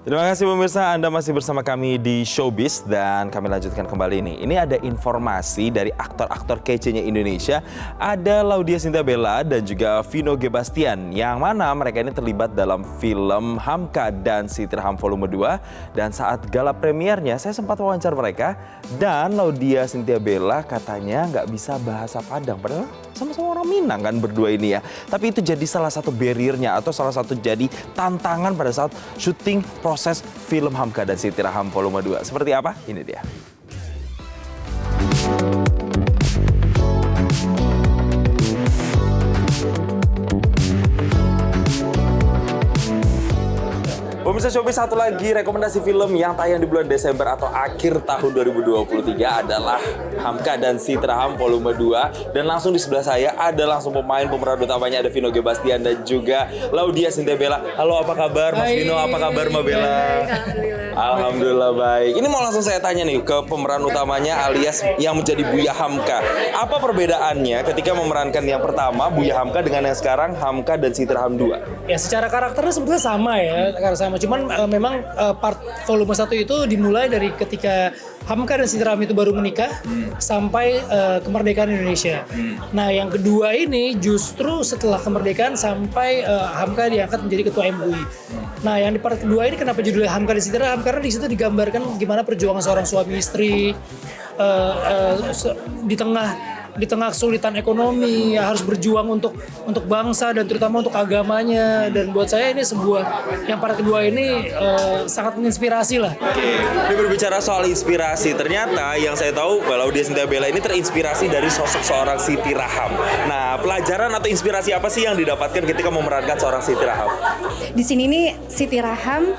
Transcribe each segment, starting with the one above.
Terima kasih pemirsa, Anda masih bersama kami di Showbiz dan kami lanjutkan kembali nih. Ini ada informasi dari aktor-aktor kece-nya Indonesia. Ada Laudya Chintya Bella dan juga Vino G. Bastian yang mana mereka ini terlibat dalam film Hamka dan Si Tiraham Volume 2. Dan saat gala premiernya saya sempat wawancara mereka dan Laudya Chintya Bella katanya nggak bisa bahasa Padang. Padahal sama-sama orang Minang kan berdua ini ya. Tapi itu jadi salah satu barriernya atau salah satu jadi tantangan pada saat syuting proses film Hamka dan Si Tiraham Volume 2. Seperti apa? Ini dia. Pemirsa Showbiz, satu lagi rekomendasi film yang tayang di bulan Desember atau akhir tahun 2023 adalah Hamka dan Si Tiraham Volume 2. Dan langsung di sebelah saya ada langsung pemeran utamanya, ada Vino G. Bastian dan juga Laudya Chintya Bella. Halo, apa kabar Mas Vino? Apa kabar Mbak Bella? Alhamdulillah baik. Ini mau langsung saya tanya nih ke pemeran utamanya alias yang menjadi Buya Hamka. Apa perbedaannya ketika memerankan yang pertama Buya Hamka dengan yang sekarang Hamka dan Si Tiraham 2? Ya secara karakternya sebetulnya sama ya, karena sama. Cuman memang part volume 1 itu dimulai dari ketika Hamka dan Si Tiraham itu baru menikah sampai kemerdekaan Indonesia. Nah yang kedua ini justru setelah kemerdekaan sampai Hamka diangkat menjadi ketua MUI. Nah yang di part kedua ini kenapa judulnya Hamka dan Si Tiraham? Karena di situ digambarkan gimana perjuangan seorang suami istri di tengah kesulitan ekonomi, ya harus berjuang untuk bangsa dan terutama untuk agamanya. Dan buat saya ini yang part kedua ini sangat menginspirasi lah. Oke, ini berbicara soal inspirasi, ternyata yang saya tahu Laudya Chintya Bella ini terinspirasi dari sosok seorang Si Tiraham. Nah, pelajaran atau inspirasi apa sih yang didapatkan ketika memerankan seorang Si Tiraham? Di sini nih Si Tiraham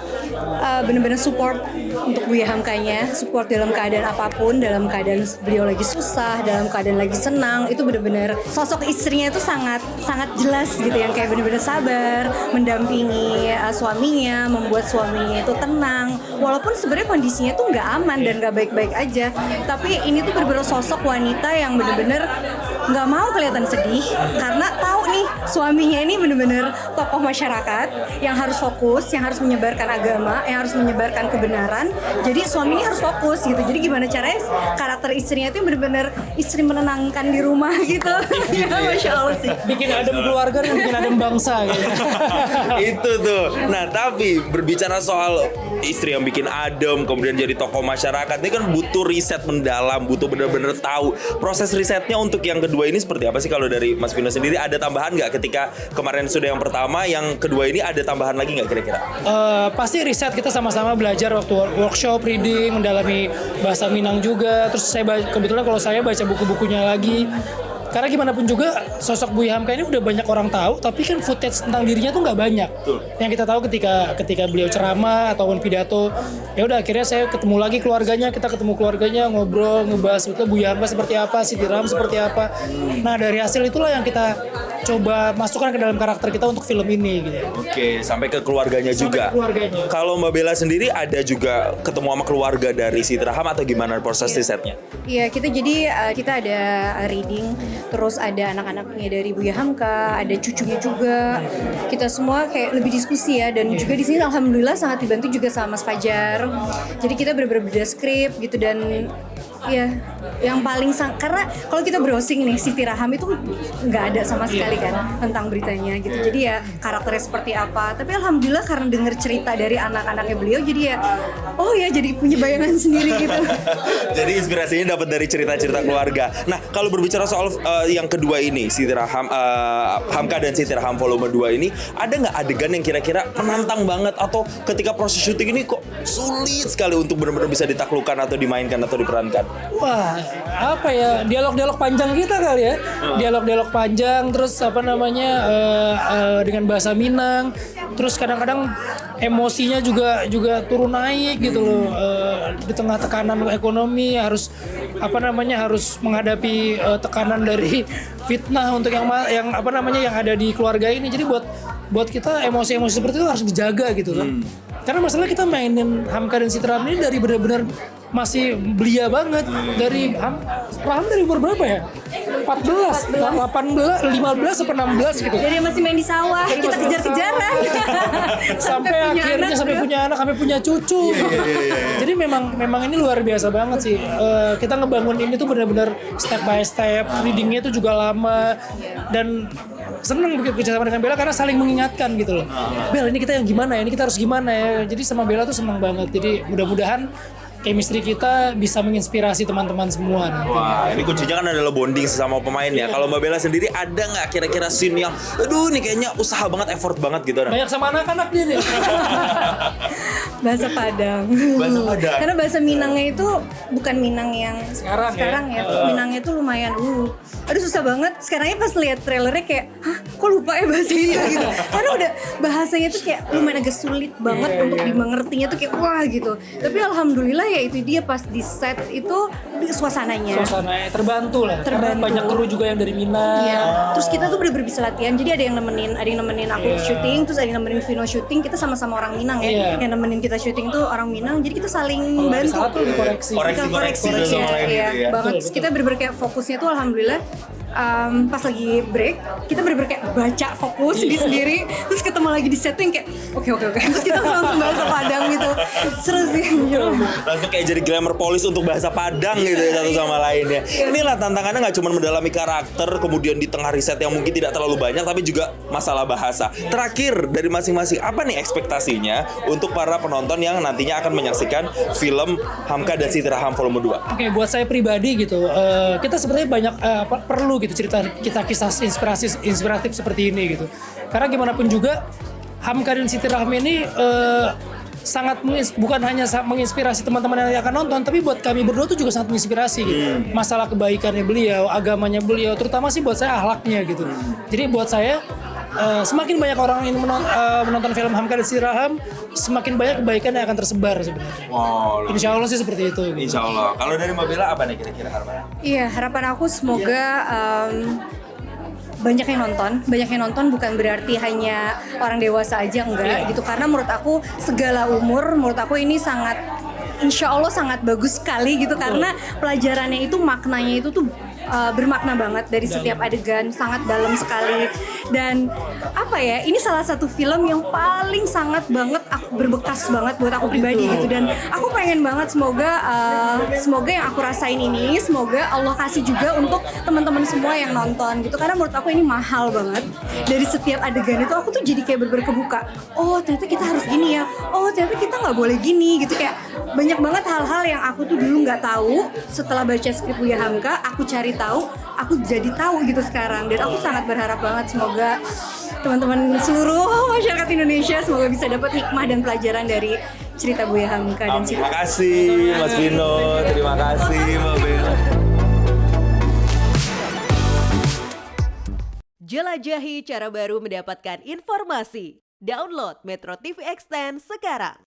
benar-benar support untuk Buya Hamkanya, support dalam keadaan apapun, dalam keadaan beliau lagi susah, dalam keadaan lagi senang, itu benar-benar sosok istrinya itu sangat jelas gitu, yang kayak benar-benar sabar, mendampingi suaminya, membuat suaminya itu tenang, walaupun sebenarnya kondisinya tuh nggak aman dan nggak baik-baik aja, tapi ini tuh benar-benar sosok wanita yang benar-benar nggak mau kelihatan sedih karena tahu nih suaminya ini benar-benar tokoh masyarakat yang harus fokus, yang harus menyebarkan agama, yang harus menyebarkan kebenaran. Jadi suaminya harus fokus gitu. Jadi gimana caranya karakter istrinya itu benar-benar istri menenangkan di rumah gitu. Ya, Masya Allah sih. Bikin adem keluarga dan bikin adem bangsa gitu. Itu tuh. Nah, tapi berbicara soal istri yang bikin adem, kemudian jadi tokoh masyarakat, ini kan butuh riset mendalam, butuh benar-benar tahu. Proses risetnya untuk yang kedua ini seperti apa sih kalau dari Mas Vino sendiri? Ada tambahan nggak ketika kemarin sudah yang pertama, yang kedua ini ada tambahan lagi nggak kira-kira? Pasti riset, kita sama-sama belajar waktu workshop, reading, mendalami bahasa Minang juga. Terus kebetulan kalau saya baca buku-bukunya lagi. Karena gimana pun juga sosok Buya Hamka ini udah banyak orang tahu, tapi kan footage tentang dirinya tuh nggak banyak. Betul. Yang kita tahu ketika beliau ceramah ataupun pidato, ya udah akhirnya saya ketemu lagi keluarganya, kita ketemu keluarganya, ngobrol, ngebahas itu Buya Hamka seperti apa, Si Tiraham seperti apa. Nah dari hasil itulah yang kita coba masukkan ke dalam karakter kita untuk film ini gitu. Oke, sampai ke keluarganya juga. Keluarganya. Kalau Mbak Bella sendiri ada juga ketemu sama keluarga dari Si Tiraham atau gimana proses risetnya? Iya, kita ada reading, terus ada anak-anaknya dari Buya Hamka, ada cucunya juga. Kita semua kayak lebih diskusi ya, dan juga di sini alhamdulillah sangat dibantu juga sama Mas Fajar. Jadi kita benar-benar beda skrip gitu, dan ya yang paling karena kalau kita browsing nih Si Tiraham itu nggak ada sama sekali kan tentang beritanya gitu. Jadi ya karakternya seperti apa. Tapi alhamdulillah karena dengar cerita dari anak-anaknya beliau, jadi ya oh ya jadi punya bayangan sendiri gitu. Jadi inspirasinya dapat dari cerita-cerita keluarga. Nah, kalau berbicara soal yang kedua ini, Si Tiraham, Hamka dan Si Tiraham Volume 2 ini, ada nggak adegan yang kira-kira menantang banget atau ketika proses syuting ini kok sulit sekali untuk benar-benar bisa ditaklukkan atau dimainkan atau diperankan? Wah, apa ya, dialog-dialog panjang kita kali ya. Dialog-dialog panjang, terus dengan bahasa Minang. Terus kadang-kadang emosinya juga turun naik gitu loh. Di tengah tekanan ekonomi harus menghadapi tekanan dari fitnah untuk yang ada di keluarga ini. Jadi buat kita emosi-emosi seperti itu harus dijaga gitu loh. Karena masalah kita mainin Hamka dan Si Tiraham ini dari benar-benar masih belia banget. Dari Raham dari umur berapa ya? 14, 18, 15 sampai 16 gitu. Dari masih main di sawah, kita kejar-kejaran. Sampai akhirnya sampai punya anak, sampai punya cucu. Jadi memang ini luar biasa banget sih. Kita ngebangun ini tuh benar-benar step by step. Readingnya itu juga lama dan seneng bekerja sama dengan Bella karena saling mengingatkan gitu loh. Bel, ini kita yang gimana ya? Ini kita harus gimana ya? Jadi sama Bella tuh seneng banget. Jadi mudah-mudahan chemistry kita bisa menginspirasi teman-teman semua nanti. Wah, ini kuncinya kan adalah bonding sesama pemain ya. Kalau Mbak Bella sendiri ada nggak kira-kira scene yang, aduh nih kayaknya usaha banget, effort banget gitu? Banyak sama anak-anak dia nih. Bahasa Padang. Bahasa Padang. Karena bahasa Minangnya itu bukan Minang yang Sekarang ya. Minangnya itu lumayan aduh susah banget. Sekarangnya pas lihat trailernya kayak, hah kok lupa ya bahasa itu gitu. Karena udah bahasanya tuh kayak lumayan agak sulit banget untuk dimengertinya tuh kayak wah gitu. Tapi alhamdulillah ya itu dia pas di set itu suasananya. Suasananya terbantu lah. Karena banyak kru juga yang dari Minang. Iya. Terus kita tuh bener-bener bisa latihan. Jadi ada yang nemenin aku syuting, terus ada yang nemenin Vino syuting. Kita sama-sama orang Minang ya. Yang nemenin kita syuting tuh orang Minang. Jadi kita saling bantu. Salah tuh dikoreksi. Koreksi sama lain iya, gitu ya. banget. Terus kita bener-bener kayak fokusnya tuh alhamdulillah pas lagi break kita bener-bener kayak baca fokus sendiri terus ketemu lagi di setting kayak oke terus kita langsung bahasa Padang gitu seru sih Langsung kayak jadi glamour police untuk bahasa Padang gitu ya satu sama lainnya. Inilah tantangannya nggak cuma mendalami karakter, kemudian di tengah riset yang mungkin tidak terlalu banyak, tapi juga masalah bahasa. Terakhir dari masing-masing, apa nih ekspektasinya untuk para penonton yang nantinya akan menyaksikan film Hamka dan Siti Raham volume 2? Oke, buat saya pribadi gitu, kita sebenarnya banyak perlu gitu cerita kita kisah inspiratif seperti ini gitu. Karena gimana pun juga Hamka dan Siti Raham ini sangat bukan hanya menginspirasi teman-teman yang akan nonton, tapi buat kami berdua tuh juga sangat menginspirasi gitu. Masalah kebaikannya beliau, agamanya beliau, terutama sih buat saya akhlaknya gitu. Jadi buat saya semakin banyak orang ini menonton film Hamka dan Siti Raham, semakin banyak kebaikan yang akan tersebar sebenarnya. Wow, Insya Allah sih seperti itu. Gitu. Insya Allah. Kalau dari Mbak Bella apa nih kira-kira harapannya? Iya, harapan aku semoga banyak yang nonton bukan berarti hanya orang dewasa aja enggak gitu, karena menurut aku segala umur, menurut aku ini sangat insya Allah sangat bagus sekali gitu. Karena pelajarannya itu maknanya itu tuh bermakna banget dari setiap adegan, sangat dalam sekali. Dan apa ya, ini salah satu film yang paling sangat banget berbekas banget buat aku pribadi gitu. Dan aku pengen banget semoga yang aku rasain ini, semoga Allah kasih juga untuk teman-teman semua yang nonton gitu. Karena menurut aku ini mahal banget. Dari setiap adegan itu aku tuh jadi kayak kebuka. Oh ternyata kita harus gini ya. Oh ternyata kita nggak boleh gini gitu. Kayak banyak banget hal-hal yang aku tuh dulu nggak tahu. Setelah baca skrip Buya Hamka, aku cari tahu, aku jadi tahu gitu sekarang. Dan aku sangat berharap banget semoga teman-teman seluruh masyarakat Indonesia semoga bisa dapat hikmah dan pelajaran dari cerita Buya Hamka dan Siti. Terima kasih Mas Vino, terima kasih Mbak Bella. Jelajahi cara baru mendapatkan informasi. Download Metro TV Extend sekarang.